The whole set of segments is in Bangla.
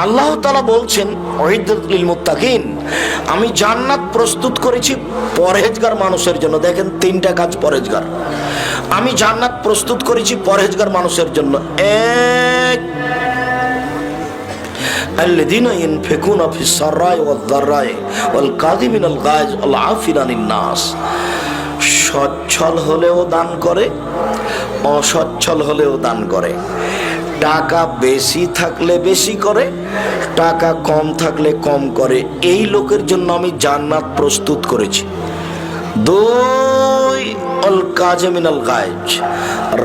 আল্লাহ তাআলা বলছেন উইদ্দাত লিল মুত্তাকিন, আমি জান্নাত প্রস্তুত করেছি পরহেজগার মানুষের জন্য। দেখেন তিনটা কাজ পরহেজগার। আমি জান্নাত প্রস্তুত করেছি পরহেজগার মানুষের জন্য। এক, আল্লাযীনা ইউনফিকুনা ফিস সাররাই ওয়াদ দাররাই ওয়াল কাযিমিনাল গায়জ ওয়াল আফিনা আনিন নাস। সচ্ছল হলেও দান করে, অসচ্ছল হলেও দান করে। টাকা বেশি থাকলে বেশি করে, টাকা কম থাকলে কম করে। এই লোকের জন্য আমি জান্নাত প্রস্তুত করেছি। দুই, আল কাযিমিনাল গায়জ,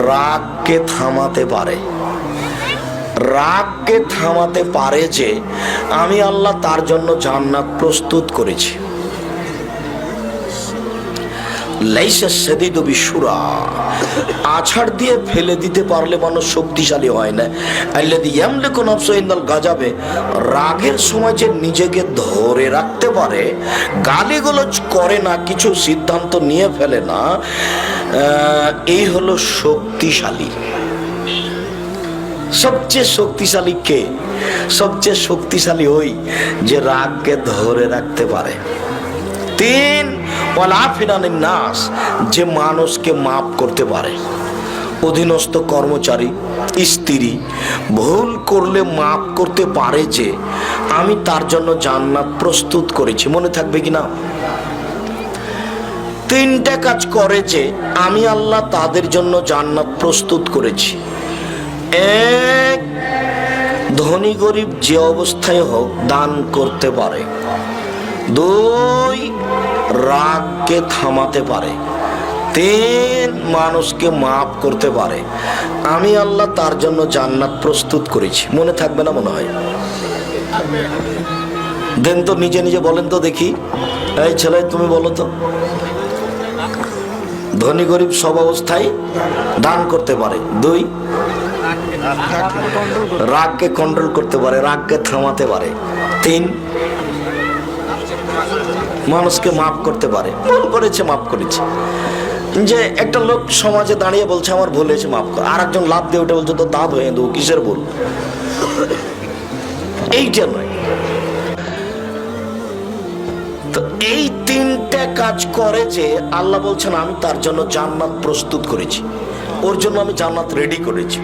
রাগকে থামাতে পারে। রাগকে থামাতে পারে যে আমি আল্লাহ তার জন্য জান্নাত প্রস্তুত করেছি। লাইসা শাদীদু বিশুরা, আছাড় দিয়ে ফেলে দিতে পারলে মানুষ শক্তিশালী হয় না। আল্লাযী ইয়ামলিকু নাফসাহু ইনদাল গাযাবে, রাগের সময় যে নিজেকে ধরে রাখতে পারে, গালিগালাজ করে না, কিছু সিদ্ধান্ত নিয়ে ফেলে না, এই হলো শক্তিশালী। সবচেয়ে শক্তিশালী কে? সবচেয়ে শক্তিশালী ওই যে রাগকে ধরে রাখতে পারে। তিন, ওয়াল আফিনা আনিন নাস, যে মানুষকে মাফ করতে পারে। অধীনস্থ কর্মচারী, স্ত্রী ভুল করলে মাফ করতে পারে যে আমি তার জন্য জান্নাত প্রস্তুত করেছি। মনে থাকবে কিনা? তিনটা কাজ করে যে আমি আল্লাহ তাদের জন্য জান্নাত প্রস্তুত করেছি। এক, ধনী গরিব যে অবস্থায় হোক দান করতে পারে। দুই, রাগকে থামাতে পারে। তিন, মানুষকে মাফ করতে পারে। আমি আল্লাহ তার জন্য জান্নাত প্রস্তুত করেছি। মনে থাকবে না মনে হয়? দেন তো, নিজে নিজে বলেন তো দেখি। এই ছেলে তুমি বলো তো। ধনী গরিব সব অবস্থায় দান করতে পারে। দুই, রাগকে কন্ট্রোল করতে পারে, রাগকে থামাতে পারে। তিন, মানুষকে মাফ করতে পারে। ভুল করেছে, মাফ করেছে। যে একটা লোক সমাজে দাঁড়িয়ে বলছে আমার ভুল হয়েছে, মাফ কর, আর একজন লাভ দিয়ে উঠে বলছে তো দাঁত হয়ে দেবো, কিসের ভুল? এইটা নয়। তো এই তিনটা কাজ করে যে আল্লাহ বলছেন আমি তার জন্য জান্নাত প্রস্তুত করেছি, ওর জন্য আমি জান্নাত রেডি করেছি।